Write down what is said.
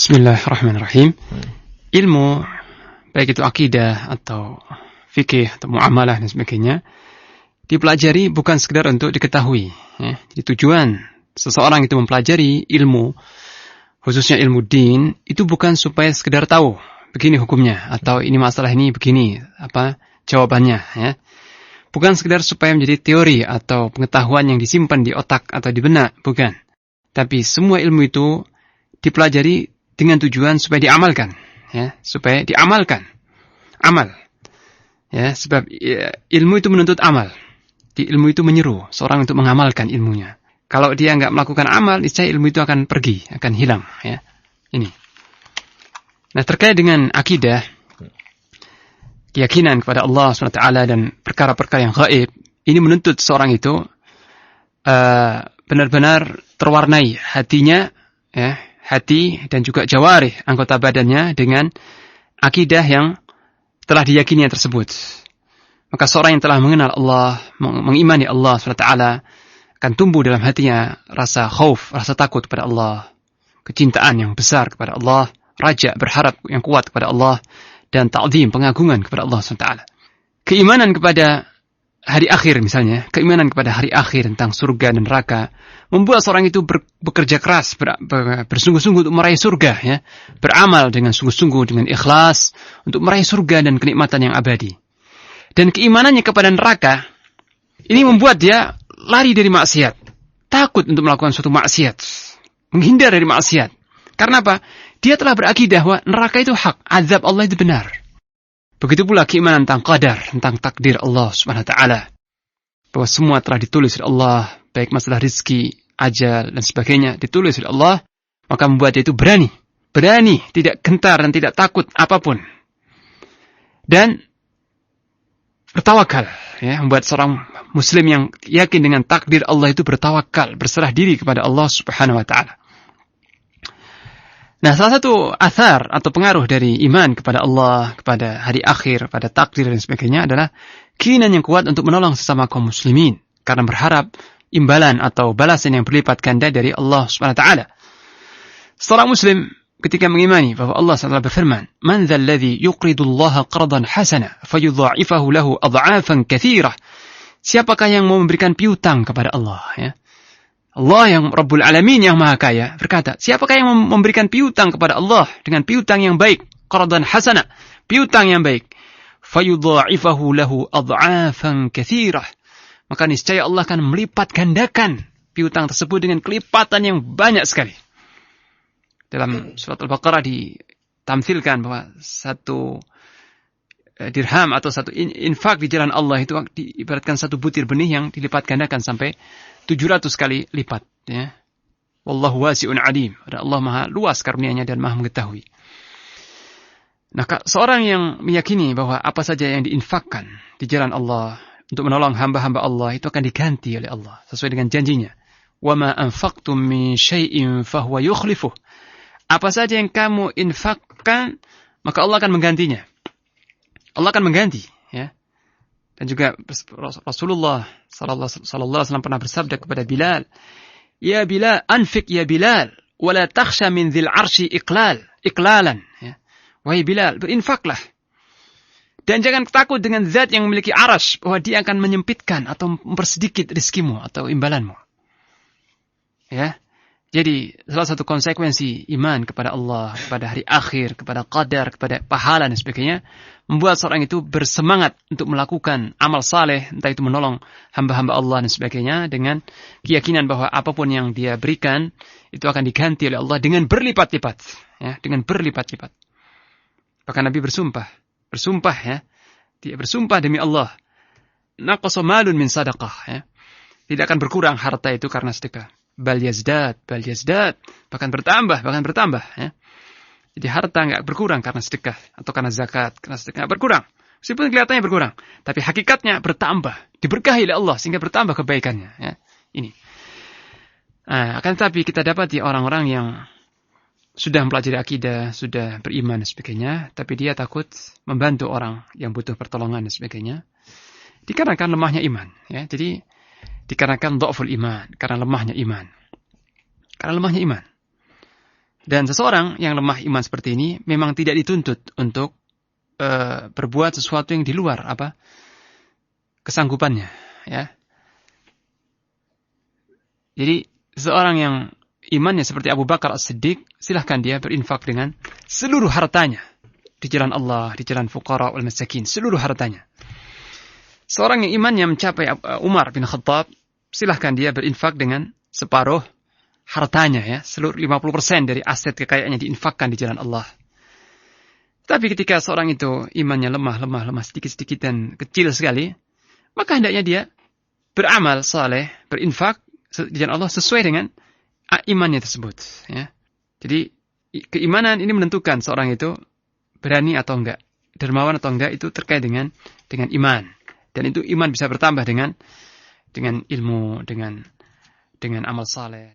Bismillahirrahmanirrahim. Ilmu, baik itu akidah atau fikih atau muamalah dan sebagainya, dipelajari bukan sekedar untuk diketahui. Ya. Jadi tujuan seseorang itu mempelajari ilmu, khususnya ilmu din, itu bukan supaya sekedar tahu begini hukumnya atau ini masalah ini begini apa jawabannya. Ya. Bukan sekedar supaya menjadi teori atau pengetahuan yang disimpan di otak atau di benak, bukan. Tapi semua ilmu itu dipelajari dengan tujuan supaya diamalkan, ya, supaya diamalkan, amal, ya, sebab ya, ilmu itu menuntut amal, ilmu itu menyeru seorang untuk mengamalkan ilmunya. Kalau dia nggak melakukan amal, niscaya ilmu itu akan pergi, akan hilang, ya. Ini. Nah, terkait dengan akidah, keyakinan kepada Allah SWT dan perkara-perkara yang gaib, ini menuntut seorang itu benar-benar terwarnai hatinya, ya. Hati dan juga jawarih anggota badannya dengan akidah yang telah diyakini tersebut. Maka seorang yang telah mengenal Allah, mengimani Allah SWT akan tumbuh dalam hatinya rasa khauf, rasa takut kepada Allah, kecintaan yang besar kepada Allah, raja berharap yang kuat kepada Allah, dan ta'zim, pengagungan kepada Allah SWT. Keimanan kepada hari akhir misalnya, keimanan kepada hari akhir tentang surga dan neraka, membuat seorang itu bekerja keras, bersungguh-sungguh untuk meraih surga, ya, beramal dengan sungguh-sungguh, dengan ikhlas, untuk meraih surga dan kenikmatan yang abadi. Dan keimanannya kepada neraka, ini membuat dia lari dari maksiat, takut untuk melakukan suatu maksiat, menghindar dari maksiat. Karena apa? Dia telah berakidah bahwa neraka itu hak, azab Allah itu benar. Begitu pula keimanan tentang qadar, tentang takdir Allah Subhanahu wa taala. Bahwa semua telah ditulis oleh Allah, baik masalah rizki, ajal dan sebagainya ditulis oleh Allah, maka membuat dia itu berani, tidak gentar dan tidak takut apapun. Dan bertawakal, ya, membuat seorang muslim yang yakin dengan takdir Allah itu bertawakal, berserah diri kepada Allah Subhanahu wa taala. Nah, salah satu athar atau pengaruh dari iman kepada Allah, kepada hari akhir, pada takdir dan sebagainya adalah keinginan yang kuat untuk menolong sesama kaum muslimin karena berharap imbalan atau balasan yang berlipat ganda dari Allah Subhanahu wa taala. Seorang muslim ketika mengimani bahwa Allah SWT berfirman, "Man dzal ladzi yuqridu Allah qardan hasana fayudha'ifahu lahu adha'afan katsirah." Siapakah yang mau memberikan piutang kepada Allah, ya? Allah yang Rabbul Alamin yang Maha Kaya berkata, siapakah yang memberikan piutang kepada Allah dengan piutang yang baik, qardan hasana, piutang yang baik, fayudha'ifahu lahu adha'afan katsirah, maka niscaya Allah akan melipat gandakan piutang tersebut dengan kelipatan yang banyak sekali. Dalam surat Al-Baqarah ditamsilkan bahwa satu dirham atau satu infak di jalan Allah itu diibaratkan satu butir benih yang dilipat gandakan sampai 700 kali lipat, ya. Wallahu wasi'un alim. Allah Maha luas karunia-Nya dan Maha mengetahui. Nah, seorang yang meyakini bahwa apa saja yang diinfakkan di jalan Allah untuk menolong hamba-hamba Allah itu akan diganti oleh Allah sesuai dengan janjinya. Wa ma anfaqtum min syai'in fahuwa yukhlifuh. Apa saja yang kamu infakkan, maka Allah akan menggantinya. Allah akan mengganti, ya. Dan juga Rasulullah sallallahu alaihi wasallam pernah bersabda kepada Bilal, "Ya Bilal, anfiq ya Bilal, wa la takhsha min dzil arsy iqlalan." Ya. Wahai Bilal, berinfaklah. Dan jangan takut dengan zat yang memiliki arsy bahwa dia akan menyempitkan atau mempersedikit rezekimu atau imbalanmu. Ya. Jadi salah satu konsekuensi iman kepada Allah, kepada hari akhir, kepada qadar, kepada pahala dan sebagainya, membuat seorang itu bersemangat untuk melakukan amal saleh, entah itu menolong hamba-hamba Allah dan sebagainya, dengan keyakinan bahwa apapun yang dia berikan itu akan diganti oleh Allah dengan berlipat-lipat, ya, dengan berlipat-lipat. Bahkan Nabi bersumpah, ya, dia bersumpah demi Allah, naqasa malun min sadaqah, ya, tidak akan berkurang harta itu karena sedekah. Bal yazdad, bahkan bertambah, ya. Jadi harta enggak berkurang karena sedekah atau karena zakat, karena sedekah enggak berkurang. Meskipun kelihatannya berkurang, tapi hakikatnya bertambah, diberkahi oleh Allah sehingga bertambah kebaikannya, ya. Ini. Nah, akan tetapi kita dapati orang-orang yang sudah mempelajari akidah, sudah beriman dan sebagainya, tapi dia takut membantu orang yang butuh pertolongan dan sebagainya, dikarenakan lemahnya iman, ya. Jadi dikarenakan dhaful iman, karena lemahnya iman. Dan seseorang yang lemah iman seperti ini memang tidak dituntut untuk berbuat sesuatu yang di luar kesanggupannya, ya. Jadi seseorang yang imannya seperti Abu Bakar As-Siddiq, silahkan dia berinfak dengan seluruh hartanya di jalan Allah, di jalan fuqara wal masakin, seluruh hartanya. Seorang yang imannya mencapai Umar bin Khattab, silahkan dia berinfak dengan separuh hartanya, ya, seluruh 50% dari aset kekayaannya diinfakkan di jalan Allah. Tapi ketika seorang itu imannya lemah sedikit-sedikit dan kecil sekali, maka hendaknya dia beramal saleh, berinfak di jalan Allah sesuai dengan imannya tersebut, ya. Jadi keimanan ini menentukan seorang itu berani atau enggak, dermawan atau enggak, itu terkait dengan iman. Dan itu iman bisa bertambah dengan ilmu, dengan amal saleh.